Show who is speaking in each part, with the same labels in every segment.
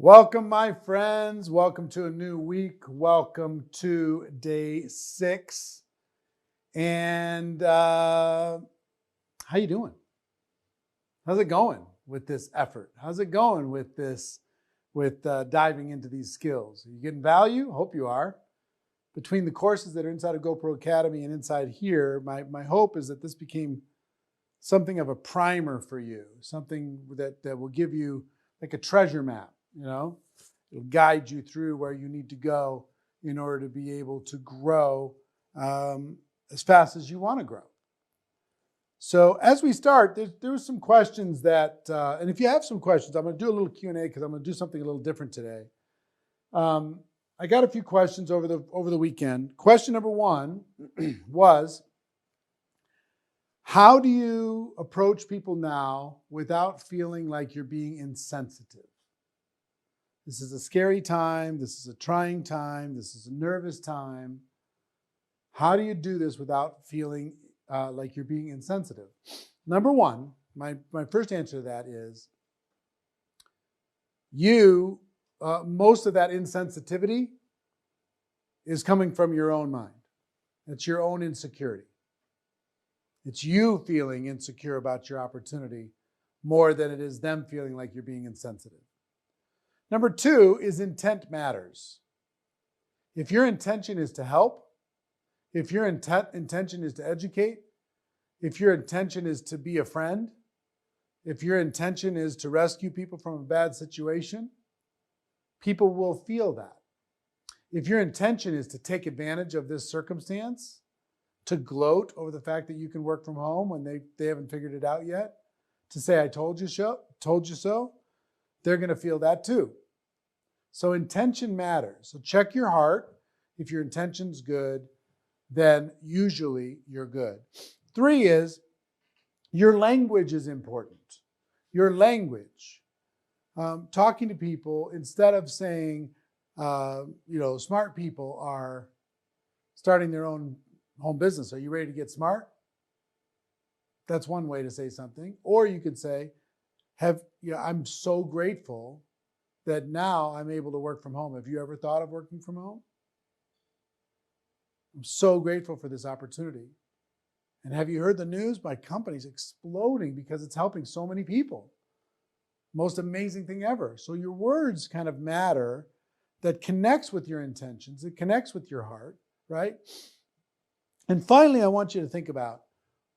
Speaker 1: Welcome, my friends. Welcome to a new week. Welcome to day 6. And how you doing? How's it going with this effort? How's it going with this, diving into these skills? Are you getting value? Hope you are. Between the courses that are inside of GoPro Academy and inside here, my hope is that this became something of a primer for you, something that will give you like a treasure map. It'll guide you through where you need to go in order to be able to grow as fast as you want to grow. So as we start, there were some questions that, and if you have some questions, I'm going to do a little Q&A because I'm going to do something a little different today. I got a few questions over the weekend. Question number 1 was, how do you approach people now without feeling like you're being insensitive? This is a scary time. This is a trying time. This is a nervous time. How do you do this without feeling like you're being insensitive? Number 1, my first answer to that is most of that insensitivity is coming from your own mind. It's your own insecurity. It's you feeling insecure about your opportunity more than it is them feeling like you're being insensitive. Number 2 is intent matters. If your intention is to help, if your intention is to educate, if your intention is to be a friend, if your intention is to rescue people from a bad situation, people will feel that. If your intention is to take advantage of this circumstance, to gloat over the fact that you can work from home when they haven't figured it out yet, to say, I told you so, they're going to feel that too. So intention matters. So check your heart. If your intention's good, then usually you're good. 3 is your language is important. Your language. Talking to people, instead of saying, smart people are starting their own home business. Are you ready to get smart? That's one way to say something. Or you could say, I'm so grateful that now I'm able to work from home. Have you ever thought of working from home? I'm so grateful for this opportunity. And have you heard the news? My company's exploding because it's helping so many people. Most amazing thing ever. So your words kind of matter. That connects with your intentions. It connects with your heart, right? And finally, I want you to think about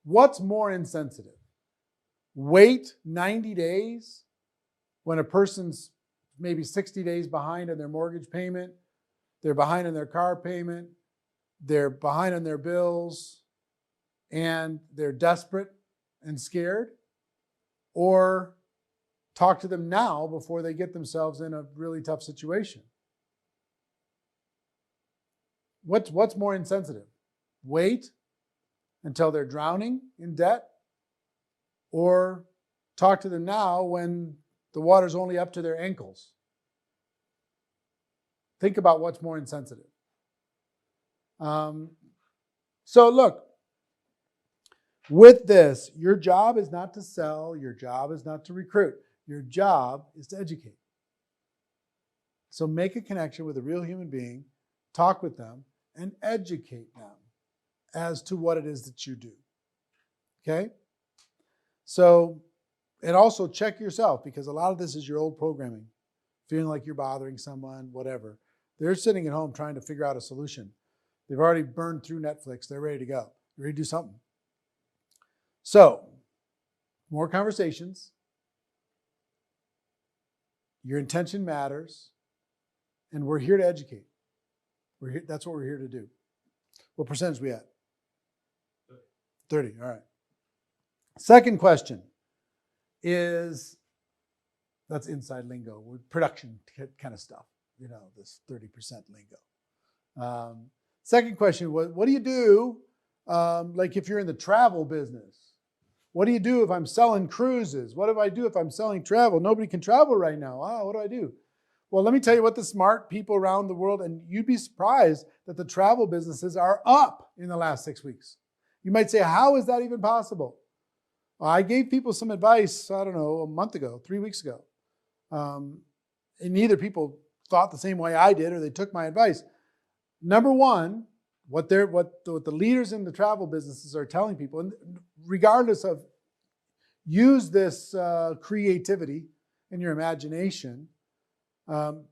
Speaker 1: what's more insensitive. Wait 90 days when a person's maybe 60 days behind on their mortgage payment, they're behind on their car payment, they're behind on their bills, and they're desperate and scared, or talk to them now before they get themselves in a really tough situation. What's more insensitive? Wait until they're drowning in debt, or talk to them now when the water's only up to their ankles? Think about what's more insensitive. So look, with this, your job is not to sell. Your job is not to recruit. Your job is to educate. So make a connection with a real human being, talk with them, and educate them as to what it is that you do. Okay? So, and also check yourself, because a lot of this is your old programming. Feeling like you're bothering someone, whatever. They're sitting at home trying to figure out a solution. They've already burned through Netflix. They're ready to go. They're ready to do something. So, more conversations. Your intention matters. And we're here to educate. That's what we're here to do. What percentage are we at? 30. All right. Second question is, that's inside lingo, production kind of stuff, this 30% lingo. Second question was, what do you do, like if you're in the travel business? What do you do if I'm selling cruises? What do I do if I'm selling travel? Nobody can travel right now. What do I do? Well, let me tell you what the smart people around the world, and you'd be surprised that the travel businesses are up in the last 6 weeks. You might say, how is that even possible? Well, I gave people some advice, I don't know, a month ago, 3 weeks ago. and neither people thought the same way I did or they took my advice. Number one, what the leaders in the travel businesses are telling people, and regardless of, use this creativity in your imagination.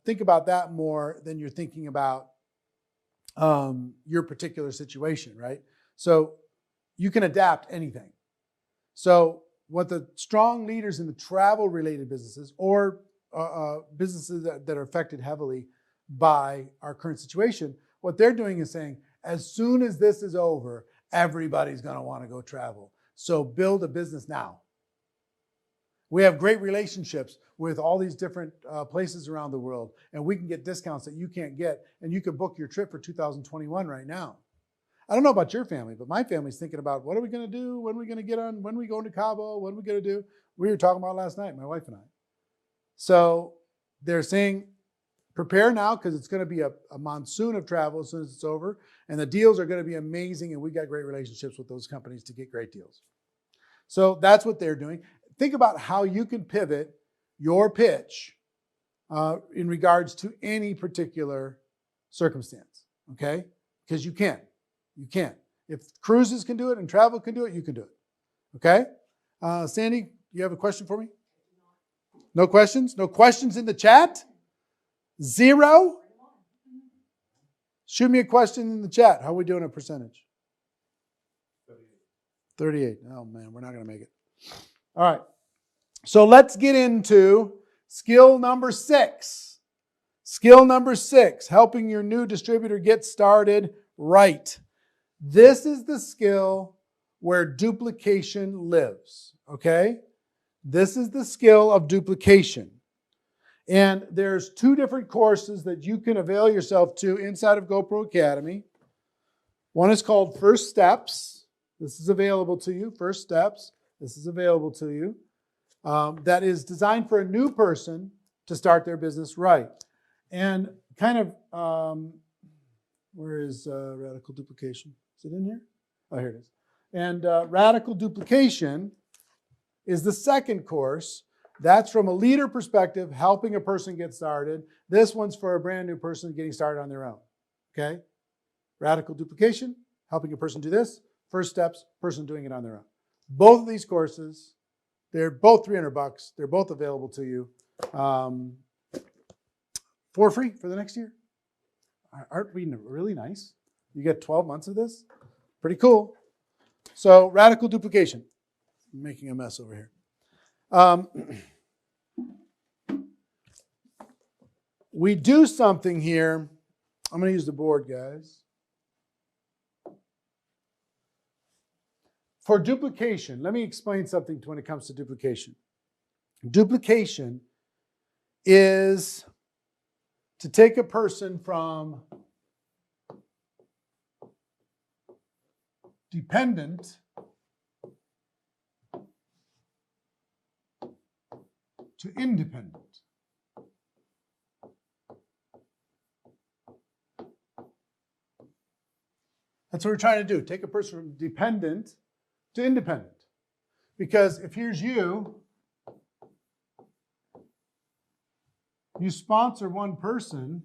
Speaker 1: Think about that more than you're thinking about your particular situation, right? So you can adapt anything. So what the strong leaders in the travel-related businesses or businesses that are affected heavily by our current situation, what they're doing is saying, as soon as this is over, everybody's going to want to go travel. So build a business now. We have great relationships with all these different places around the world, and we can get discounts that you can't get, and you can book your trip for 2021 right now. I don't know about your family, but my family's thinking about, what are we going to do? When are we going to get on? When are we going to Cabo? What are we going to do? We were talking about last night, my wife and I. So they're saying, prepare now, because it's going to be a monsoon of travel as soon as it's over, and the deals are going to be amazing, and we got great relationships with those companies to get great deals. So that's what they're doing. Think about how you can pivot your pitch in regards to any particular circumstance, okay? Because you can. You can. If cruises can do it and travel can do it, you can do it, okay? Sandy, you have a question for me? No questions? No questions in the chat? Zero? Shoot me a question in the chat. How are we doing a percentage? 38. Oh, man, we're not going to make it. All right. So let's get into skill number 6. Skill number 6, helping your new distributor get started right. This is the skill where duplication lives, okay? This is the skill of duplication. And there's 2 different courses that you can avail yourself to inside of GoPro Academy. One is called First Steps. This is available to you. First Steps. This is available to you. That is designed for a new person to start their business right. And kind of, where is radical duplication? Is it in here? Oh, here it is. And radical duplication is the second course. That's from a leader perspective, helping a person get started. This one's for a brand new person getting started on their own. Okay? Radical duplication, helping a person do this. First Steps, person doing it on their own. Both of these courses, they're both $300. They're both available to you for free for the next year. Aren't we really nice? You get 12 months of this. Pretty cool. So radical duplication. I'm making a mess over here. We do something here. I'm going to use the board, guys. For duplication, let me explain something when it comes to duplication. Duplication is to take a person from dependent to independent. That's what we're trying to do. Take a person from dependent to independent. Because if here's you, you sponsor one person,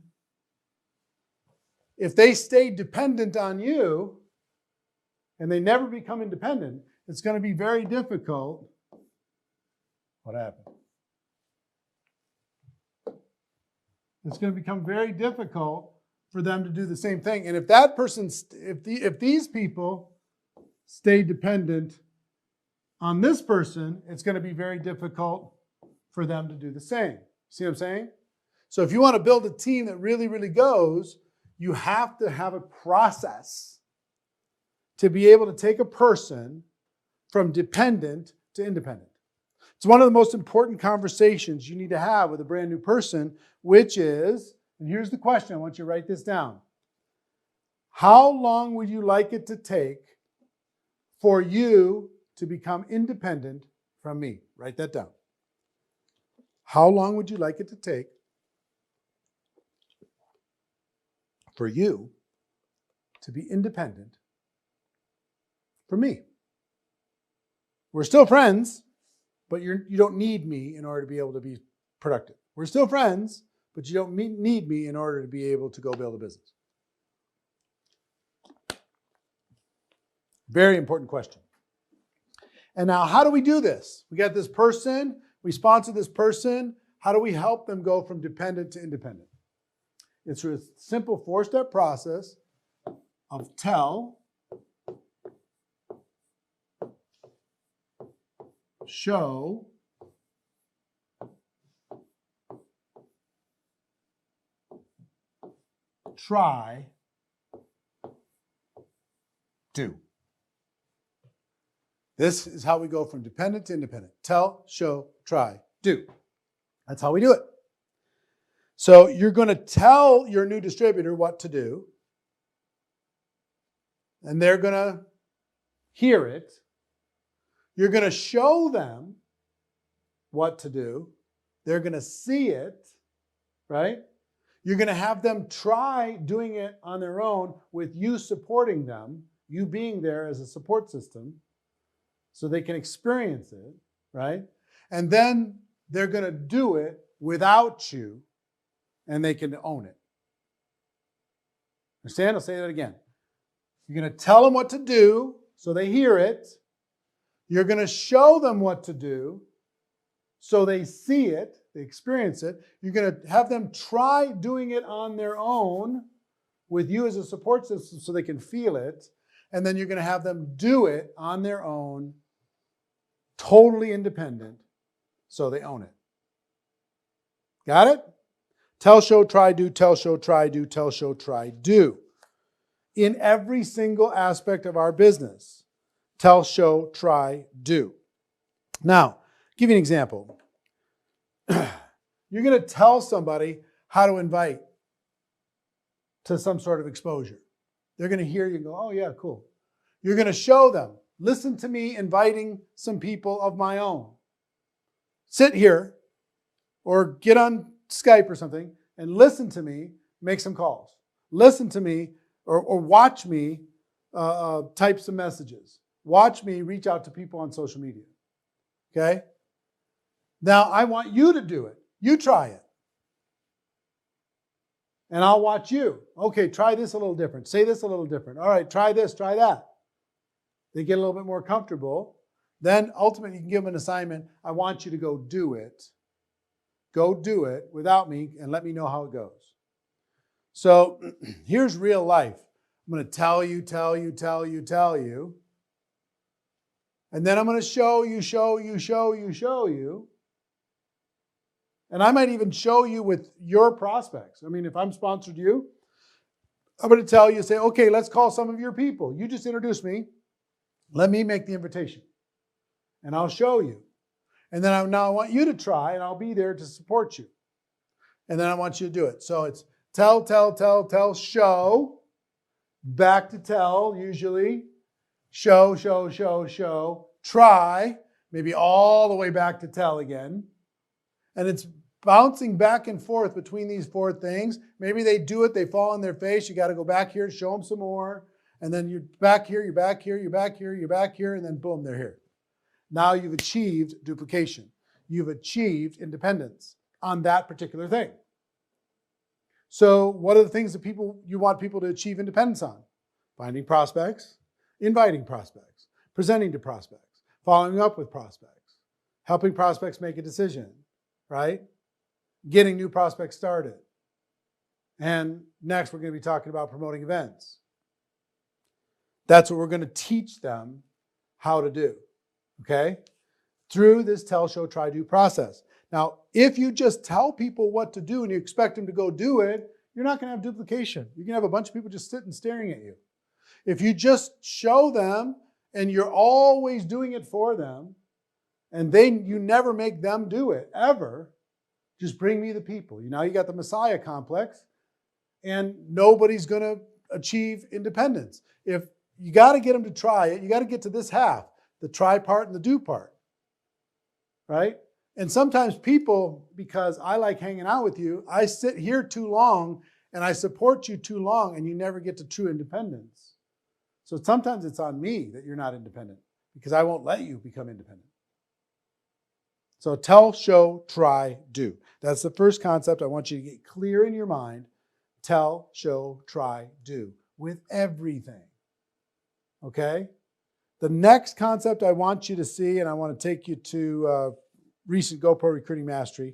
Speaker 1: if they stay dependent on you and they never become independent, it's going to be very difficult. What happened? It's going to become very difficult for them to do the same thing. And if that person, if these people stay dependent on this person, it's going to be very difficult for them to do the same. See what I'm saying? So if you want to build a team that really, really goes, you have to have a process to be able to take a person from dependent to independent. It's one of the most important conversations you need to have with a brand new person, which is, and here's the question, I want you to write this down. How long would you like it to take for you to become independent from me? Write that down. How long would you like it to take for you to be independent from me? We're still friends, but you don't need me in order to be able to be productive. We're still friends, but you don't need me in order to be able to go build a business? Very important question. And now, how do we do this? We got this person, we sponsor this person. How do we help them go from dependent to independent? It's a simple 4-step process of tell, show, try, do. This is how we go from dependent to independent. Tell, show, try, do. That's how we do it. So you're going to tell your new distributor what to do, and they're going to hear it. You're going to show them what to do. They're going to see it, right? You're going to have them try doing it on their own with you supporting them, you being there as a support system so they can experience it, right? And then they're going to do it without you, and they can own it. Understand? I'll say that again. You're going to tell them what to do so they hear it. You're going to show them what to do so they see it, they experience it. You're going to have them try doing it on their own with you as a support system so they can feel it. And then you're going to have them do it on their own, totally independent, so they own it. Got it? Tell, show, try, do, tell, show, try, do, tell, show, try, do. In every single aspect of our business. Tell, show, try, do. Now, give you an example. You're going to tell somebody how to invite to some sort of exposure. They're going to hear you and go, oh yeah, cool. You're going to show them, listen to me inviting some people of my own. Sit here or get on Skype or something and listen to me make some calls. Listen to me or watch me type some messages. Watch me reach out to people on social media. Okay? Now, I want you to do it. You try it. And I'll watch you. Okay, try this a little different. Say this a little different. All right, try this, try that. They get a little bit more comfortable. Then ultimately you can give them an assignment. I want you to go do it. Go do it without me and let me know how it goes. So here's real life. I'm going to tell you. And then I'm going to show you. And I might even show you with your prospects. I mean, if I'm sponsored you, I'm going to tell you, say, okay, let's call some of your people. You just introduce me. Let me make the invitation. And I'll show you. And then now I want you to try, and I'll be there to support you. And then I want you to do it. So it's tell, show. Back to tell, usually. Show. Try. Maybe all the way back to tell again. And it's bouncing back and forth between these 4 things. Maybe they do it, they fall on their face. You got to go back here, show them some more. And then you're back here, and then boom, they're here. Now you've achieved duplication. You've achieved independence on that particular thing. So what are the things that you want people to achieve independence on? Finding prospects, inviting prospects, presenting to prospects, following up with prospects, helping prospects make a decision, right? Getting new prospects started. And next we're going to be talking about promoting events. That's what we're going to teach them how to do, okay? Through this tell, show, try, do process. Now, if you just tell people what to do and you expect them to go do it, you're not going to have duplication. You're going to have a bunch of people just sitting staring at you. If you just show them and you're always doing it for them, and you never make them do it, ever, just bring me the people. Now you got the Messiah complex, and nobody's going to achieve independence. If you got to get them to try it, you got to get to this half, the try part and the do part, right? And sometimes people, because I like hanging out with you, I sit here too long and I support you too long and you never get to true independence. So sometimes it's on me that you're not independent because I won't let you become independent. So tell, show, try, do. That's the first concept I want you to get clear in your mind. Tell, show, try, do with everything. Okay? The next concept I want you to see, and I want to take you to recent GoPro Recruiting Mastery,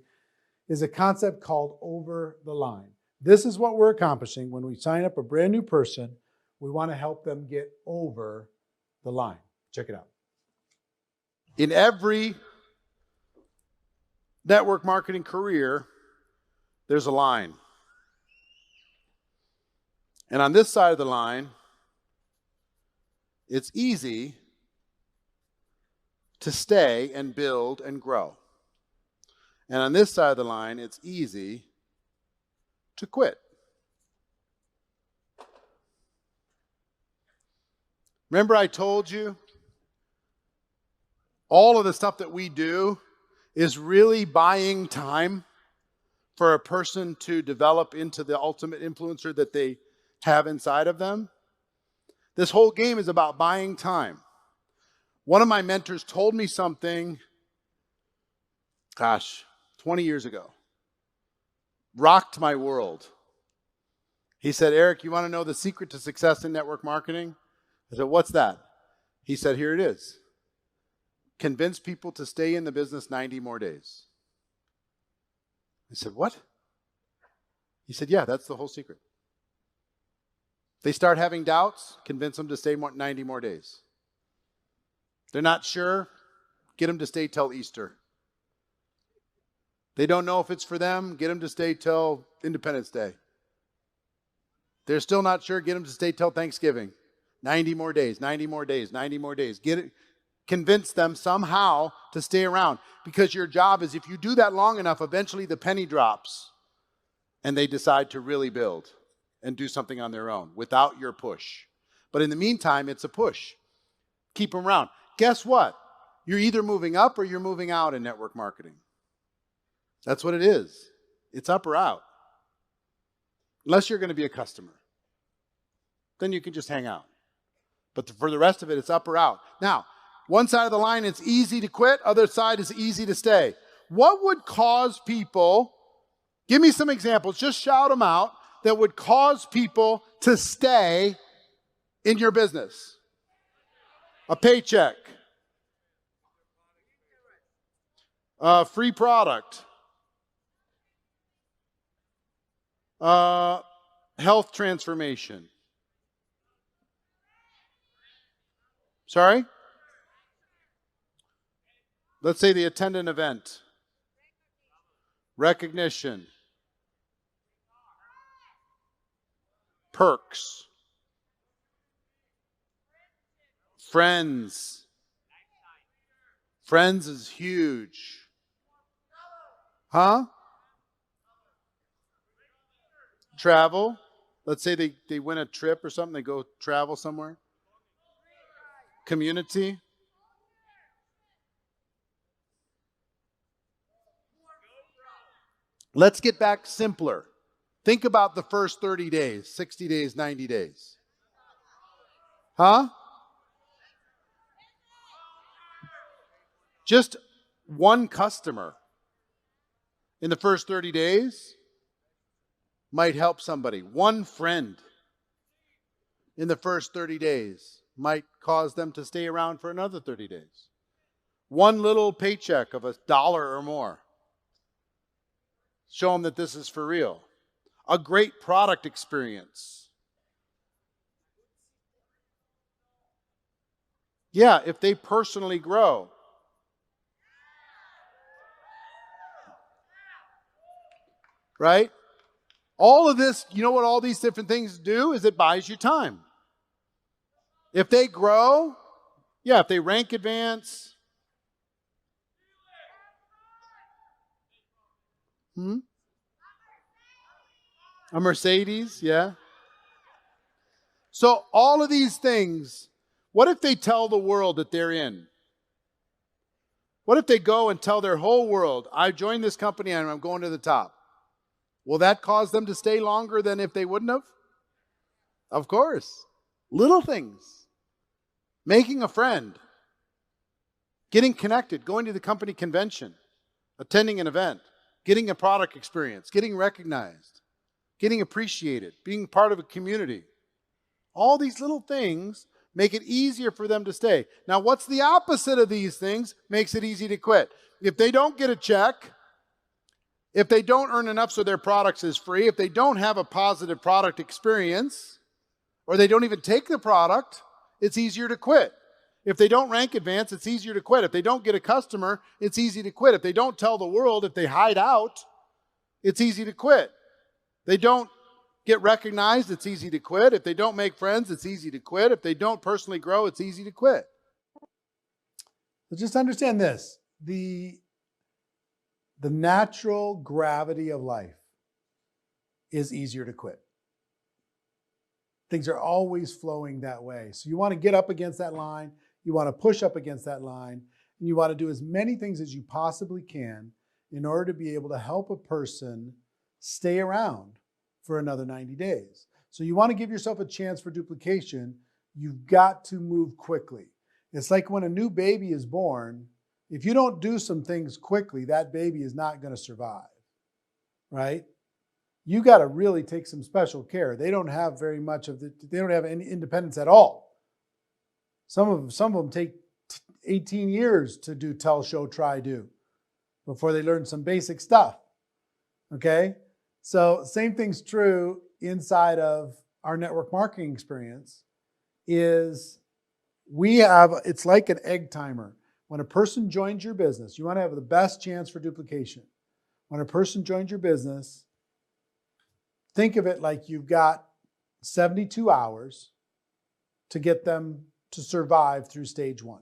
Speaker 1: is a concept called over the line. This is what we're accomplishing when we sign up a brand new person. We want to help them get over the line. Check it out. In every network marketing career, there's a line. And on this side of the line, it's easy to stay and build and grow. And on this side of the line, it's easy to quit. Remember I told you, all of the stuff that we do is really buying time for a person to develop into the ultimate influencer that they have inside of them. This whole game is about buying time. One of my mentors told me something, 20 years ago. Rocked my world. He said, Eric, you want to know the secret to success in network marketing? I said, what's that? He said, here it is. Convince people to stay in the business 90 more days. I said, what? He said, yeah, that's the whole secret. They start having doubts, convince them to stay 90 more days. They're not sure, get them to stay till Easter. They don't know if it's for them, get them to stay till Independence Day. They're still not sure, get them to stay till Thanksgiving. 90 more days, 90 more days, 90 more days. Convince them somehow to stay around, because your job is, if you do that long enough, eventually the penny drops and they decide to really build and do something on their own without your push. But in the meantime, it's a push. Keep them around. Guess what? You're either moving up or you're moving out in network marketing. That's what it is. It's up or out. Unless you're going to be a customer. Then you can just hang out. But for the rest of it, it's up or out. Now, one side of the line, it's easy to quit. Other side is easy to stay. What would cause people, give me some examples, just shout them out, that would cause people to stay in your business? A paycheck. A free product. Health transformation. Sorry? Let's say they attend an event. Recognition. Perks. Friends. Friends is huge. Huh? Travel. Let's say they win a trip or something. They go travel somewhere. Community. Let's get back simpler. Think about the first 30 days, 60 days, 90 days. Huh? Just one customer in the first 30 days might help somebody. One friend in the first 30 days might cause them to stay around for another 30 days. One little paycheck of $1 or more. Show them that this is for real. A great product experience. Yeah, if they personally grow. Right? All of this, you know what all these different things do? Is it buys you time. If they grow, yeah, if they rank advance. A Mercedes, yeah. So all of these things, what if they tell the world that they're in? What if they go and tell their whole world, I joined this company and I'm going to the top? Will that cause them to stay longer than if they wouldn't have? Of course. Little things. Making a friend. Getting connected. Going to the company convention. attending an event, getting a product experience, getting recognized, getting appreciated, being part of a community. All these little things make it easier for them to stay. Now, what's the opposite of these things makes it easy to quit? If they don't get a check, if they don't earn enough so their products is free, if they don't have a positive product experience, or they don't even take the product, it's easier to quit. If they don't rank advance, it's easier to quit. If they don't get a customer, it's easy to quit. If they don't tell the world, if they hide out, it's easy to quit. They don't get recognized, it's easy to quit. If they don't make friends, it's easy to quit. If they don't personally grow, it's easy to quit. So just understand this. The natural gravity of life is easier to quit. Things are always flowing that way. So you want to get up against that line, you want to push up against that line, and you want to do as many things as you possibly can in order to be able to help a person stay around for another 90 days. So you want to give yourself a chance for duplication. You've got to move quickly. It's like when a new baby is born, if you don't do some things quickly, that baby is not going to survive, right? You got to really take some special care. They don't have very much of they don't have any independence at all. Some of them take 18 years to do tell, show, try, do before they learn some basic stuff. Okay? So same thing's true inside of our network marketing experience is it's like an egg timer. When a person joins your business, you want to have the best chance for duplication. When a person joins your business, think of it like you've got 72 hours to get them to survive through stage 1.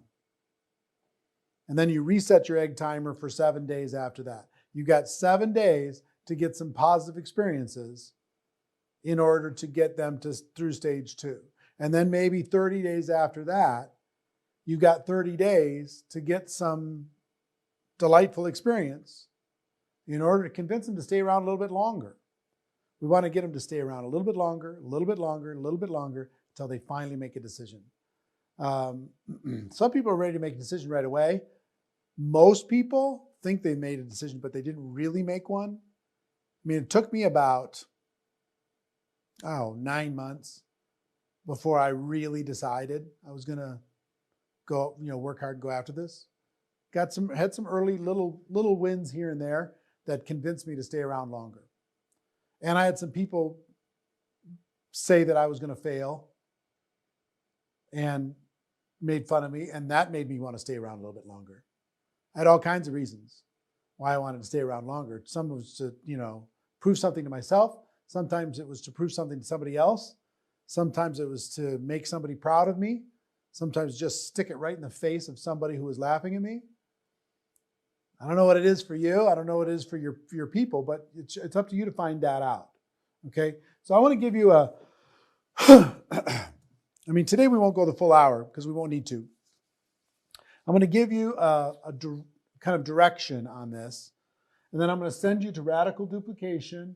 Speaker 1: And then you reset your egg timer for 7 days after that. You've got 7 days to get some positive experiences in order to get them through stage 2. And then maybe 30 days after that, you've got 30 days to get some delightful experience in order to convince them to stay around a little bit longer. We want to get them to stay around a little bit longer, a little bit longer, a little bit longer, until they finally make a decision. Some people are ready to make a decision right away. Most people think they made a decision, but they didn't really make one. I mean, it took me about, 9 months before I really decided I was going to go, work hard and go after this. Had some early little wins here and there that convinced me to stay around longer. And I had some people say that I was going to fail and made fun of me, and that made me want to stay around a little bit longer. I had all kinds of reasons why I wanted to stay around longer. Some was to, prove something to myself. Sometimes it was to prove something to somebody else. Sometimes it was to make somebody proud of me. Sometimes just stick it right in the face of somebody who was laughing at me. I don't know what it is for you. I don't know what it is for your people, but it's up to you to find that out. Okay? So I want to give you today we won't go the full hour because we won't need to. I'm going to give you a kind of direction on this, and then I'm going to send you to radical duplication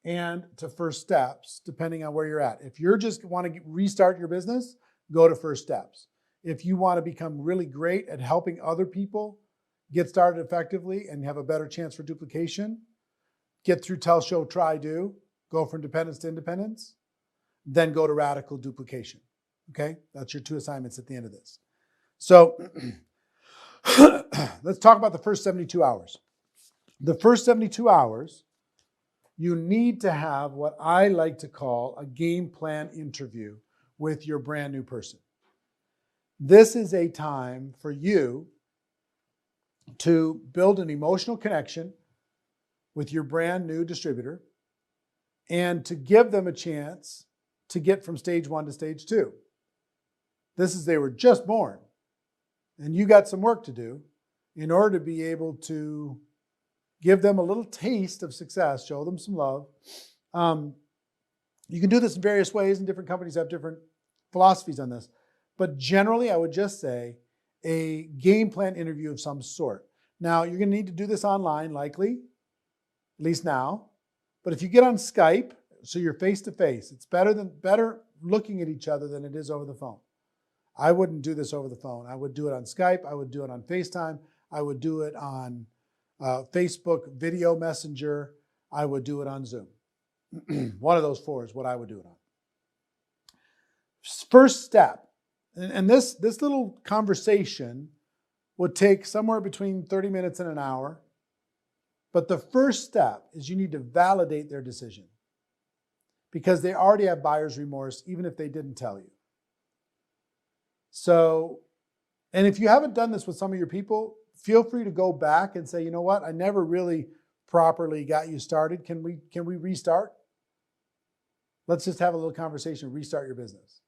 Speaker 1: and to first steps, depending on where you're at. If you're just want to restart your business, go to first steps. If you want to become really great at helping other people get started effectively and have a better chance for duplication, get through tell, show, try, do, go from dependence to independence, then go to radical duplication. Okay? That's your 2 assignments at the end of this. So let's talk about the first 72 hours. The first 72 hours, you need to have what I like to call a game plan interview with your brand new person. This is a time for you to build an emotional connection with your brand new distributor and to give them a chance to get from stage 1 to stage 2. This is they were just born, and you got some work to do in order to be able to give them a little taste of success, show them some love. You can do this in various ways, and different companies have different philosophies on this. But generally, I would just say a game plan interview of some sort. Now, you're going to need to do this online, likely, at least now. But if you get on Skype, so you're face-to-face, it's better looking at each other than it is over the phone. I wouldn't do this over the phone. I would do it on Skype. I would do it on FaceTime. I would do it on Facebook video messenger, I would do it on Zoom. One of those four is what I would do it on. First step, and this little conversation would take somewhere between 30 minutes and an hour. But the first step is you need to validate their decision, because they already have buyer's remorse, even if they didn't tell you. So, and if you haven't done this with some of your people, feel free to go back and say, you know what, I never really properly got you started. Can we restart? Let's just have a little conversation, restart your business.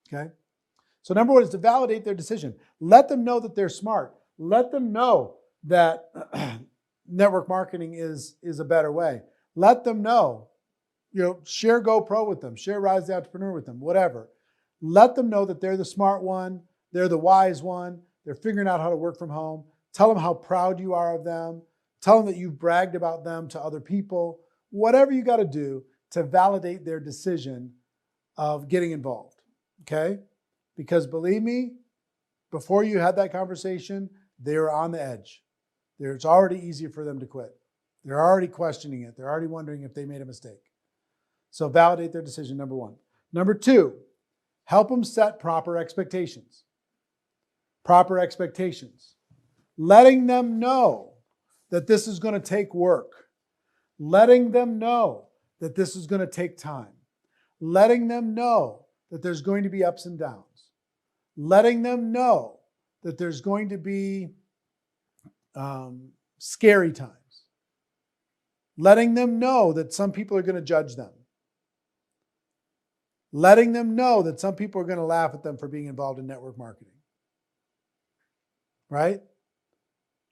Speaker 1: Okay? So number one is to validate their decision. Let them know that they're smart. Let them know that network marketing is a better way. Let them know, share GoPro with them, share Rise the Entrepreneur with them, whatever. Let them know that they're the smart one, they're the wise one, they're figuring out how to work from home. Tell them how proud you are of them. Tell them that you've bragged about them to other people. Whatever you got to do to validate their decision of getting involved, okay? Because believe me, before you had that conversation, they were on the edge. It's already easier for them to quit. They're already questioning it. They're already wondering if they made a mistake. So validate their decision, number one. Number two, help them set proper expectations. Proper expectations. Letting them know that this is going to take work. Letting them know that this is going to take time. Letting them know that there's going to be ups and downs. Letting them know that there's going to be scary times. Letting them know that some people are going to judge them. Letting them know that some people are going to laugh at them for being involved in network marketing. Right?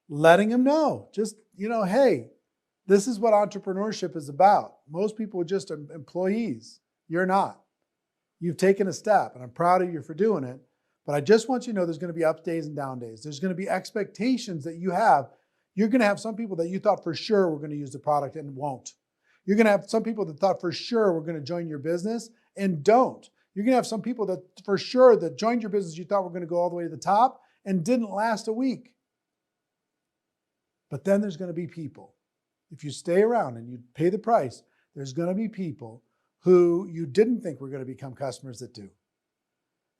Speaker 1: Letting them know. Just, hey, this is what entrepreneurship is about. Most people are just employees. You're not. You've taken a step, and I'm proud of you for doing it. But I just want you to know there's going to be up days and down days. There's going to be expectations that you have. You're going to have some people that you thought for sure were going to use the product and won't. You're going to have some people that thought for sure were going to join your business and don't. You're going to have some people that for sure that joined your business you thought were going to go all the way to the top and didn't last a week. But then there's going to be people. If you stay around and you pay the price, there's going to be people who you didn't think were going to become customers that do.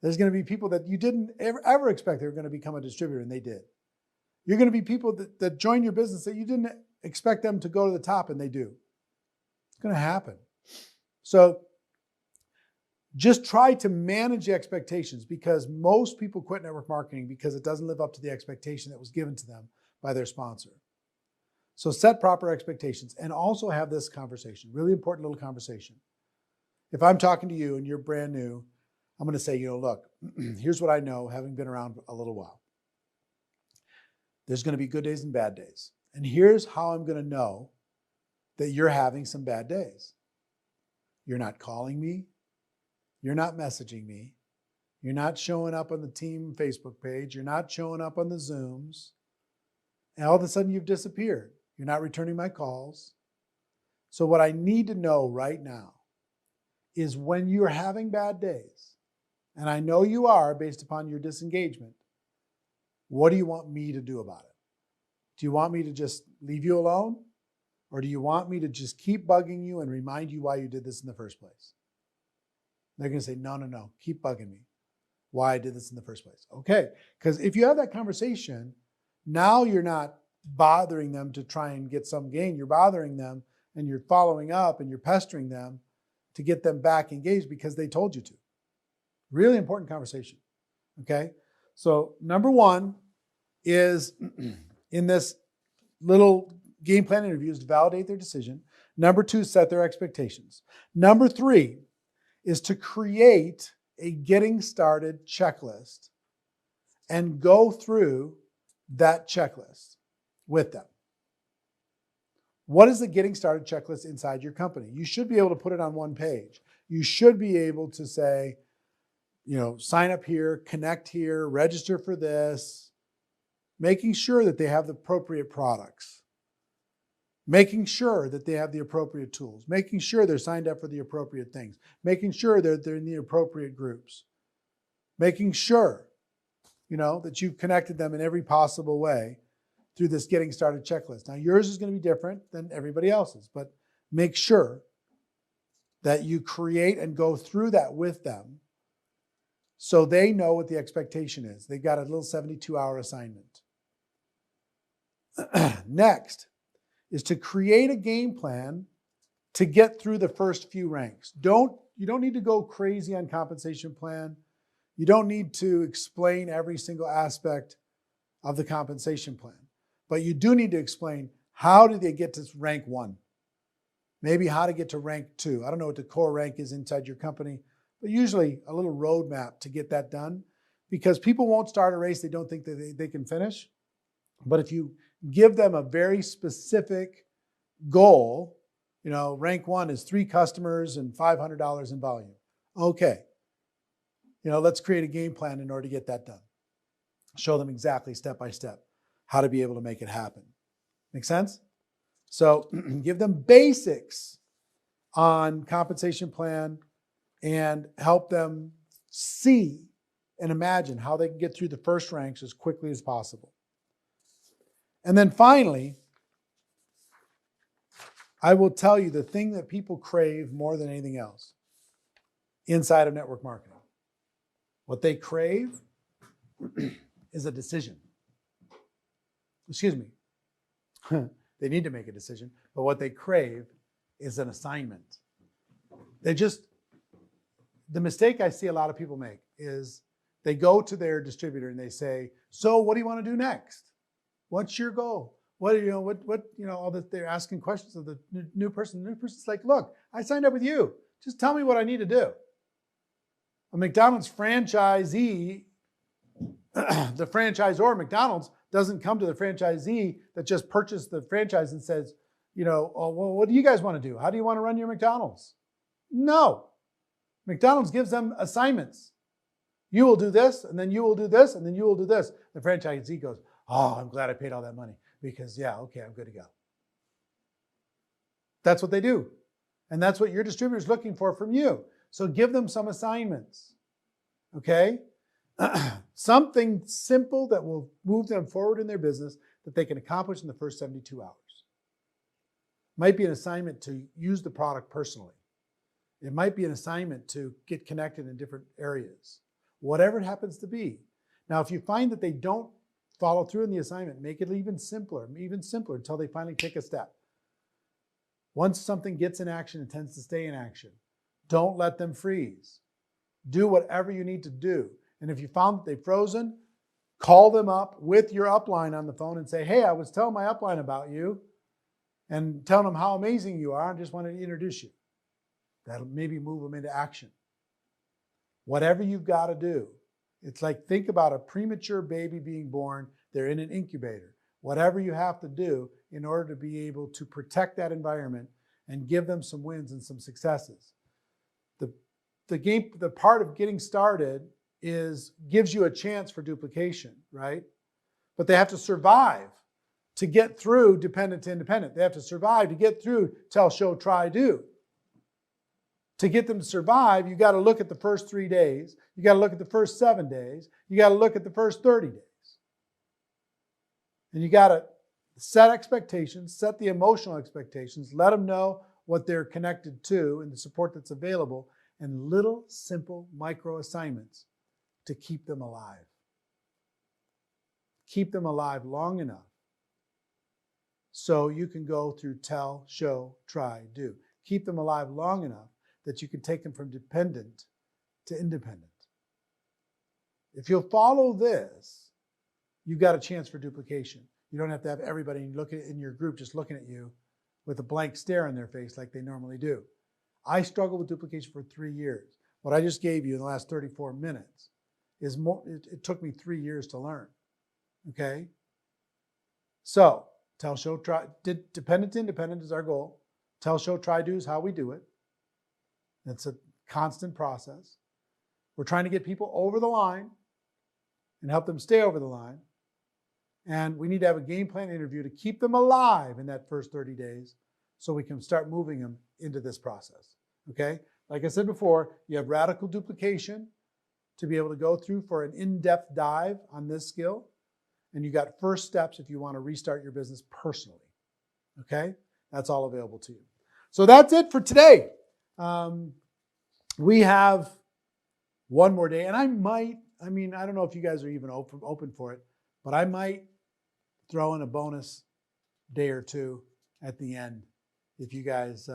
Speaker 1: There's going to be people that you didn't ever expect they were going to become a distributor, and they did. You're going to be people that join your business that you didn't expect them to go to the top, and they do. It's going to happen. So just try to manage the expectations, because most people quit network marketing because it doesn't live up to the expectation that was given to them by their sponsor. So set proper expectations and also have this conversation, really important little conversation. If I'm talking to you and you're brand new, I'm going to say, look, here's what I know, having been around a little while. There's going to be good days and bad days. And here's how I'm going to know that you're having some bad days. You're not calling me. You're not messaging me. You're not showing up on the team Facebook page. You're not showing up on the Zooms. And all of a sudden you've disappeared. You're not returning my calls. So what I need to know right now is when you're having bad days, and I know you are based upon your disengagement, what do you want me to do about it? Do you want me to just leave you alone? Or do you want me to just keep bugging you and remind you why you did this in the first place? They're going to say, no, keep bugging me. Why I did this in the first place. Okay, because if you have that conversation, now you're not bothering them to try and get some gain. You're bothering them and you're following up and you're pestering them to get them back engaged because they told you to. Really important conversation, okay? So number one is in this little game plan interview is to validate their decision. Number two, set their expectations. Number three is to create a getting started checklist and go through that checklist with them. What is the getting started checklist inside your company? You should be able to put it on one page. You should be able to say, sign up here, connect here, register for this, making sure that they have the appropriate products, making sure that they have the appropriate tools, making sure they're signed up for the appropriate things, making sure that they're in the appropriate groups, making sure, that you've connected them in every possible way through this getting started checklist. Now, yours is going to be different than everybody else's, but make sure that you create and go through that with them so they know what the expectation is. They've got a little 72-hour assignment. Next is to create a game plan to get through the first few ranks. You don't need to go crazy on compensation plan. You don't need to explain every single aspect of the compensation plan. But you do need to explain how did they get to rank 1? Maybe how to get to rank 2. I don't know what the core rank is inside your company, but usually a little roadmap to get that done, because people won't start a race they don't think that they can finish. But if you give them a very specific goal, rank 1 is 3 customers and $500 in volume. Okay. Let's create a game plan in order to get that done. Show them exactly step by step how to be able to make it happen. Make sense? So give them basics on compensation plan and help them see and imagine how they can get through the first ranks as quickly as possible. And then finally, I will tell you the thing that people crave more than anything else inside of network marketing. What they crave is a decision. Excuse me. They need to make a decision, but what they crave is an assignment. The mistake I see a lot of people make is they go to their distributor and they say, so what do you want to do next? What's your goal? All that they're asking questions of the new person. The new person's like, look, I signed up with you. Just tell me what I need to do. A McDonald's franchisee, the franchisor McDonald's doesn't come to the franchisee that just purchased the franchise and says, oh, well, what do you guys want to do? How do you want to run your McDonald's? No. McDonald's gives them assignments. You will do this, and then you will do this, and then you will do this. The franchisee goes, oh, I'm glad I paid all that money because, okay, I'm good to go. That's what they do. And that's what your distributor is looking for from you. So give them some assignments, okay? Something simple that will move them forward in their business that they can accomplish in the first 72 hours. Might be an assignment to use the product personally. It might be an assignment to get connected in different areas. Whatever it happens to be. Now, if you find that they don't follow through in the assignment, make it even simpler until they finally take a step. Once something gets in action, it tends to stay in action. Don't let them freeze. Do whatever you need to do. And if you found that they've frozen, call them up with your upline on the phone and say, hey, I was telling my upline about you and telling them how amazing you are and just wanted to introduce you. That'll maybe move them into action. Whatever you've got to do. It's like, think about a premature baby being born. They're in an incubator. Whatever you have to do in order to be able to protect that environment and give them some wins and some successes. The part of getting started gives you a chance for duplication, right? But they have to survive to get through dependent to independent. They have to survive to get through tell, show, try, do. To get them to survive, you got to look at the first 3 days. You got to look at the first 7 days. You got to look at the first 30 days. And you got to set expectations, set the emotional expectations, let them know what they're connected to and the support that's available, and little simple micro assignments to keep them alive. Keep them alive long enough so you can go through tell, show, try, do. Keep them alive long enough that you can take them from dependent to independent. If you'll follow this, you've got a chance for duplication. You don't have to have everybody in your group just looking at you with a blank stare on their face like they normally do. I struggled with duplication for 3 years. What I just gave you in the last 34 minutes is more. It took me 3 years to learn. Okay? So, tell, show, try. Dependent to independent is our goal. Tell, show, try, do is how we do it. It's a constant process. We're trying to get people over the line and help them stay over the line. And we need to have a game plan interview to keep them alive in that first 30 days so we can start moving them into this process. Okay? Like I said before, you have radical duplication to be able to go through for an in-depth dive on this skill. and you got first steps if you want to restart your business personally. Okay? That's all available to you. So that's it for today. We have one more day, and I don't know if you guys are even open for it, but I might throw in a bonus day or two at the end if you guys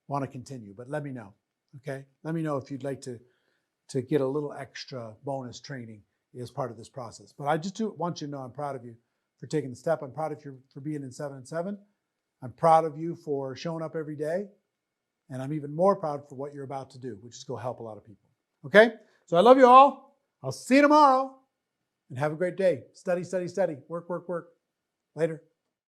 Speaker 1: want to continue. But let me know, okay? Let me know if you'd like to get a little extra bonus training as part of this process. But I just want you to know I'm proud of you for taking the step. I'm proud of you for being in 7 and 7. I'm proud of you for showing up every day. And I'm even more proud for what you're about to do, which is go help a lot of people. Okay? So I love you all. I'll see you tomorrow. And have a great day. Study, study, study. Work, work, work. Later.